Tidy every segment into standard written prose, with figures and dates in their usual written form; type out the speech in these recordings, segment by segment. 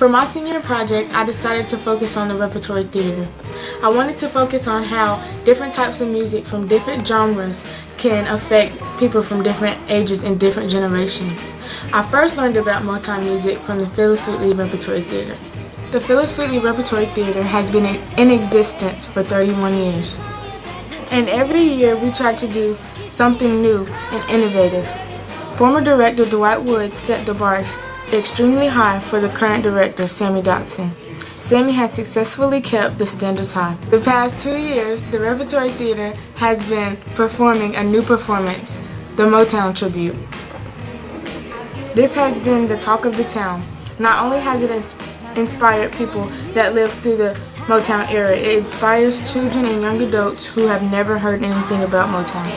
For my senior project, I decided to focus on the repertory theater. I wanted to focus on how different types of music from different genres can affect people from different ages and different generations. I first learned about Motown music from the Phyllis Wheatley Repertory Theater. The Phyllis Wheatley Repertory Theater has been in existence for 31 years. And every year we try to do something new and innovative. Former director Dwight Woods set the bar extremely high for the current director, Sammy Dotson. Sammy has successfully kept the standards high. The past 2 years, the Repertory Theater has been performing a new performance, the Motown Tribute. This has been the talk of the town. Not only has it inspired people that lived through the Motown era, it inspires children and young adults who have never heard anything about Motown.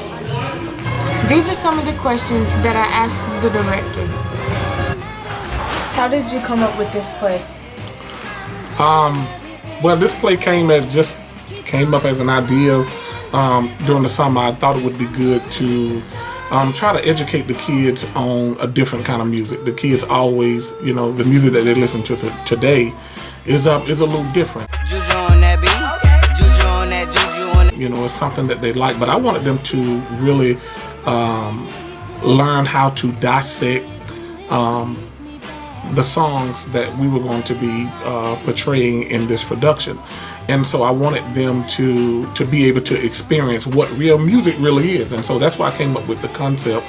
These are some of the questions that I asked the director. How did you come up with this play? Well, this play came up as an idea during the summer. I thought it would be good to try to educate the kids on a different kind of music. The kids always, the music that they listen to today is a little different. Juju on that beat, juju on that, juju on that. It's something that they like, but I wanted them to really learn how to dissect the songs that we were going to be portraying in this production. And so I wanted them to be able to experience what real music really is. And so that's why I came up with the concept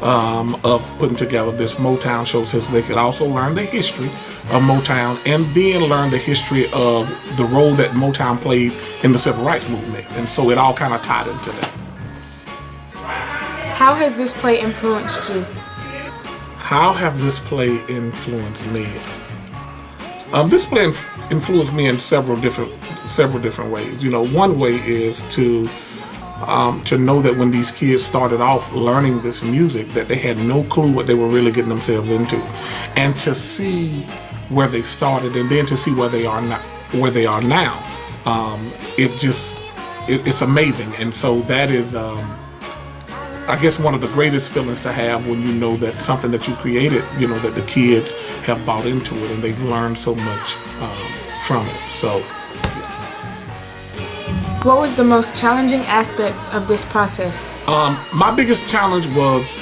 of putting together this Motown show, so they could also learn the history of Motown and then learn the history of the role that Motown played in the Civil Rights Movement. And so it all kind of tied into that. How has this play influenced you? How have this play influenced me? This play influenced me in several different ways. One way is to know that when these kids started off learning this music, that they had no clue what they were really getting themselves into, and to see where they started and then to see where they are now. It's amazing, and so that is. I guess one of the greatest feelings to have when you know that something that you created, that the kids have bought into it and they've learned so much from it. So, What was the most challenging aspect of this process? My biggest challenge was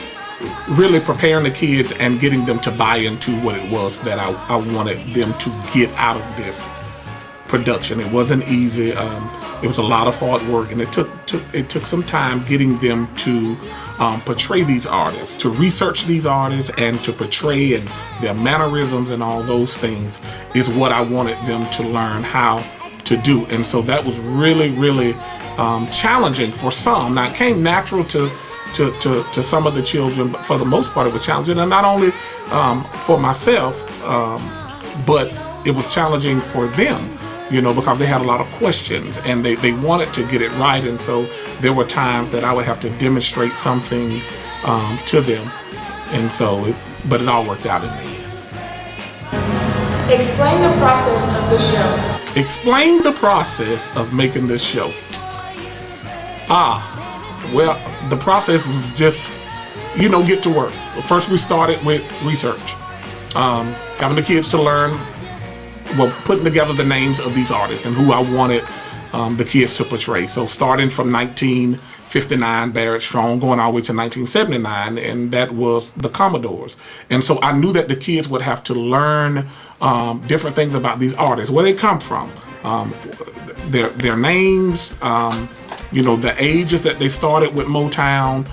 really preparing the kids and getting them to buy into what it was that I wanted them to get out of this production. It wasn't easy. It was a lot of hard work, and it took some time getting them to portray these artists, to research these artists, and to portray and their mannerisms and all those things is what I wanted them to learn how to do. And so that was really, really challenging for some. Now, it came natural to some of the children, but for the most part it was challenging, and not only for myself, but it was challenging for them. Because they had a lot of questions and they wanted to get it right. And so there were times that I would have to demonstrate some things to them. And so, but it all worked out in the end. Explain the process of the show. Explain the process of making this show. Well, the process was just, get to work. First we started with research. Having the kids to learn, putting together the names of these artists and who I wanted the kids to portray. So starting from 1959, Barrett Strong, going all the way to 1979, and that was the Commodores. And so I knew that the kids would have to learn different things about these artists, where they come from, their names, the ages that they started with Motown,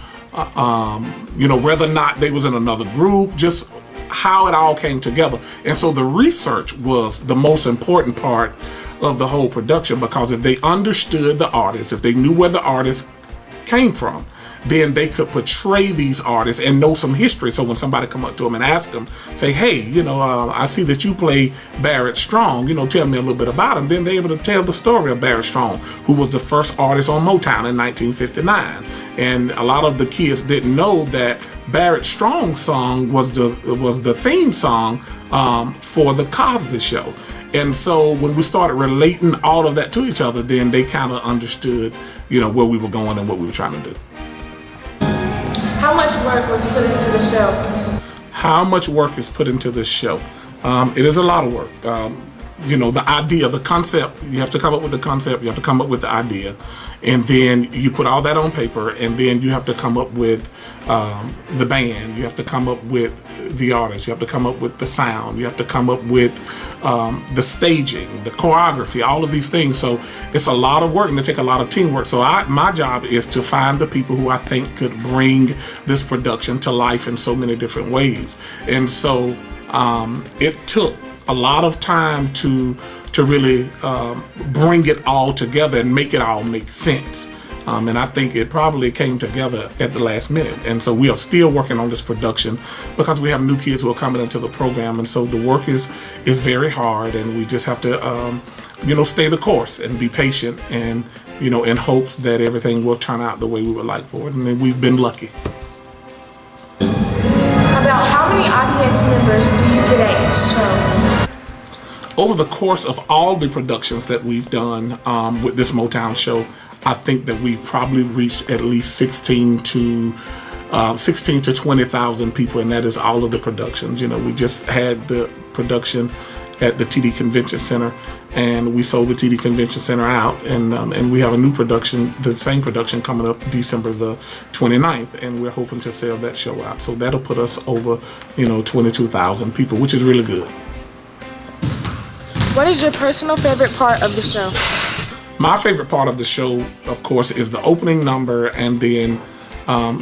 whether or not they was in another group, just how it all came together. And so the research was the most important part of the whole production, because if they understood the artists, if they knew where the artists came from, then they could portray these artists and know some history. So when somebody come up to them and ask them, say, hey, I see that you play Barrett Strong, tell me a little bit about him, then they're able to tell the story of Barrett Strong, who was the first artist on Motown in 1959. And a lot of the kids didn't know that Barrett Strong's song was the theme song for the Cosby Show. And so when we started relating all of that to each other, then they kind of understood, where we were going and what we were trying to do. How much work was put into the show? How much work is put into this show? It is a lot of work. The idea, the concept, you have to come up with the concept, you have to come up with the idea, and then you put all that on paper, and then you have to come up with the band, you have to come up with the artist, you have to come up with the sound, you have to come up with the staging, the choreography, all of these things. So it's a lot of work and it takes a lot of teamwork. So my job is to find the people who I think could bring this production to life in so many different ways. And so it took a lot of time to really bring it all together and make it all make sense. And I think it probably came together at the last minute. And so we are still working on this production because we have new kids who are coming into the program. And so the work is very hard, and we just have to, stay the course and be patient and, in hopes that everything will turn out the way we would like for it. And then we've been lucky. About how many audience members do you get at each show? Over the course of all the productions that we've done with this Motown show, I think that we've probably reached at least 16 to 20,000 people, and that is all of the productions. We just had the production at the TD Convention Center, and we sold the TD Convention Center out, and we have a new production, the same production, coming up December the 29th, and we're hoping to sell that show out. So that'll put us over 22,000 people, which is really good. What is your personal favorite part of the show? My favorite part of the show, of course, is the opening number, and then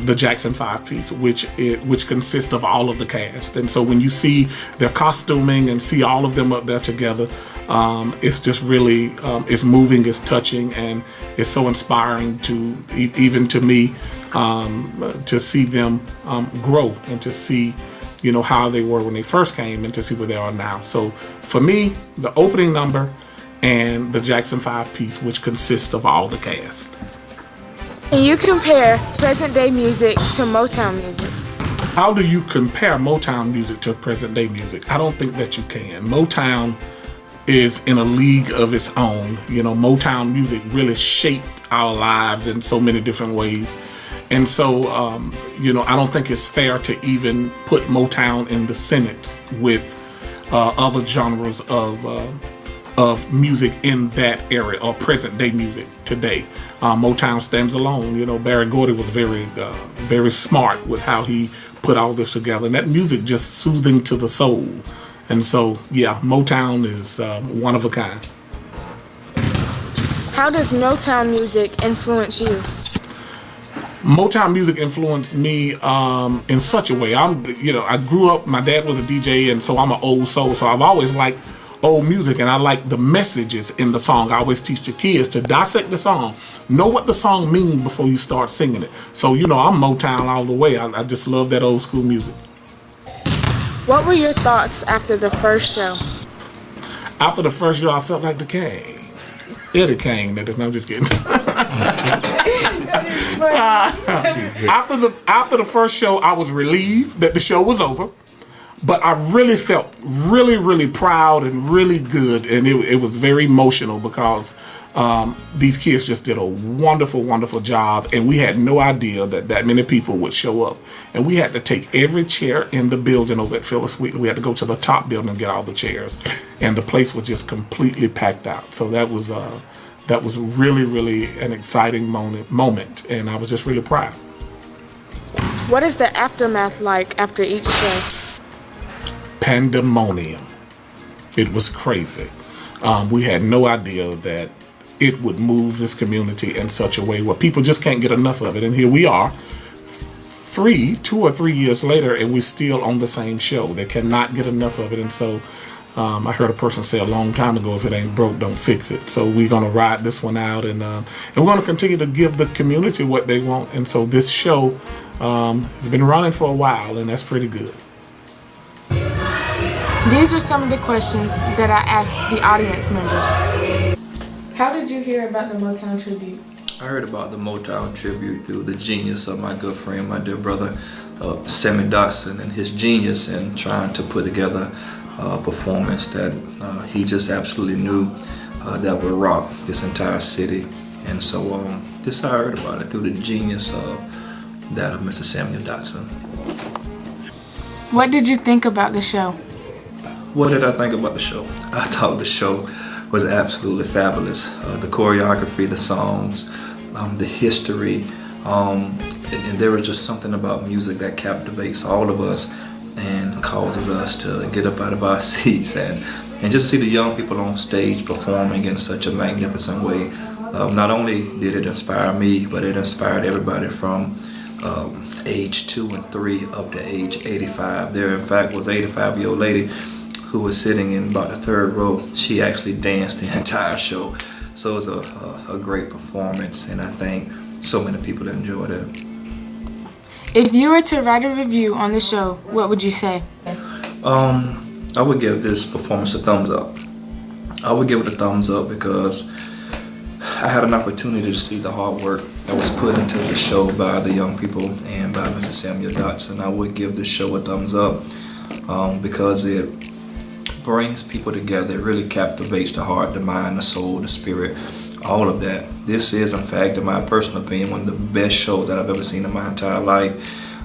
the Jackson 5 piece, which consists of all of the cast. And so when you see their costuming and see all of them up there together, it's just really, it's moving, it's touching, and it's so inspiring even to me, to see them grow and to see how they were when they first came and to see where they are now. So for me, the opening number and the Jackson 5 piece, which consists of all the cast. Can you compare present day music to Motown music? How do you compare Motown music to present day music? I don't think that you can. Motown is in a league of its own. Motown music really shaped our lives in so many different ways. And so, I don't think it's fair to even put Motown in the sentence with other genres of music in that area, or present day music today. Motown stands alone. Barry Gordy was very smart with how he put all this together, and that music just soothing to the soul. And so, yeah, Motown is one of a kind. How does Motown music influence you? Motown music influenced me in such a way. I grew up, my dad was a DJ, and so I'm an old soul, so I've always liked old music, and I like the messages in the song. I always teach the kids to dissect the song, know what the song means before you start singing it. So, I'm Motown all the way. I just love that old school music. What were your thoughts after the first show? After the first show, I felt like the king. Eddie King, that is. No, I'm just kidding. After the first show, I was relieved that the show was over, but I really felt really proud and really good, and it was very emotional because these kids just did a wonderful job, and we had no idea that many people would show up, and we had to take every chair in the building over at Phyllis Wheatley. We had to go to the top building and get all the chairs, and the place was just completely packed out. So that was really an exciting moment, and I was just really proud. What is the aftermath like after each show? Pandemonium. It was crazy. We had no idea that it would move this community in such a way where people just can't get enough of it. And here we are, 2 or 3 years later, and we're still on the same show. They cannot get enough of it. And so I heard a person say a long time ago, if it ain't broke, don't fix it. So we're going to ride this one out, and we're going to continue to give the community what they want. And so this show has been running for a while, and that's pretty good. These are some of the questions that I asked the audience members. How did you hear about the Motown tribute? I heard about the Motown tribute through the genius of my good friend, my dear brother, Sammy Dotson, and his genius in trying to put together a performance that he just absolutely knew that would rock this entire city. And so this I heard about it through the genius of that of Mr. Samuel Dotson. What did you think about the show? What did I think about the show? I thought the show was absolutely fabulous. The choreography, the songs, the history, and there was just something about music that captivates all of us and causes us to get up out of our seats and just see the young people on stage performing in such a magnificent way. Not only did it inspire me, but it inspired everybody from age 2 and 3 up to age 85. There, in fact, was an 85-year-old lady who was sitting in about the 3rd row. She actually danced the entire show. So it was a great performance, and I think so many people enjoyed it. If you were to write a review on the show, what would you say? I would give this performance a thumbs up. I would give it a thumbs up because I had an opportunity to see the hard work that was put into the show by the young people and by Mrs. Samuel Dotson. I would give this show a thumbs up because it brings people together. It really captivates the heart, the mind, the soul, the spirit, all of that. This is, in fact, in my personal opinion, one of the best shows that I've ever seen in my entire life.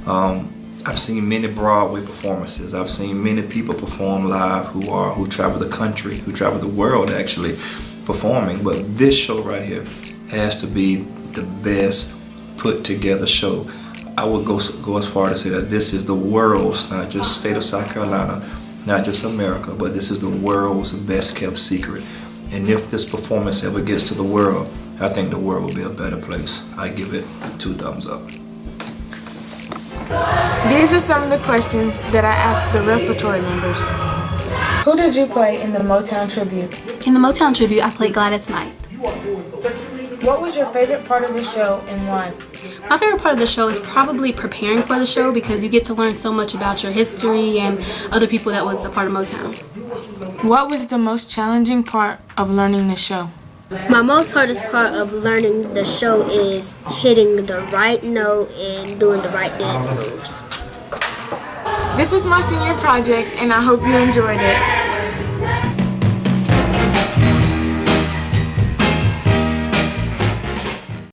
I've seen many Broadway performances. I've seen many people perform live who travel the country, who travel the world actually performing. But this show right here has to be the best put together show. I would go as far to say that this is the world's, not just state of South Carolina, not just America, but this is the world's best kept secret. And if this performance ever gets to the world, I think the world will be a better place. I give it 2 thumbs up. These are some of the questions that I asked the repertory members. Who did you play in the Motown Tribute? In the Motown Tribute, I played Gladys Knight. What was your favorite part of the show and why? My favorite part of the show is probably preparing for the show because you get to learn so much about your history and other people that was a part of Motown. What was the most challenging part of learning the show? My most hardest part of learning the show is hitting the right note and doing the right dance moves. This is my senior project and I hope you enjoyed it.